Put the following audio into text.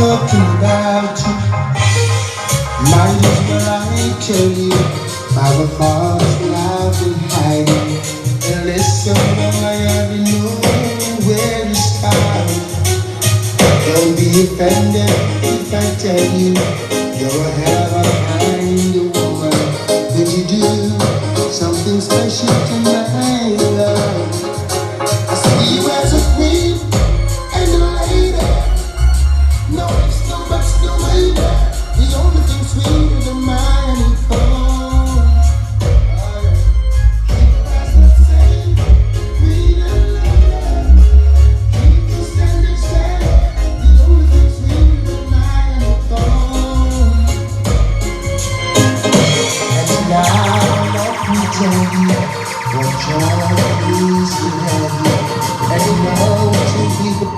talking about you. Might as well I tell you our thoughts that I've been hiding. And listen, boy, I already know where to start. Don't be offended if I tell you you're a hell of a kind of woman. Would you do something special tonight, love? I see you as a queen and a lady. No ifs, no buts, no maybe. The only thing sweeter than mine is home. Keep us the same, we love. Keep you standing steady. The only thing sweeter than mine is home. And now let me tell you what joy is to have you. And you know to be the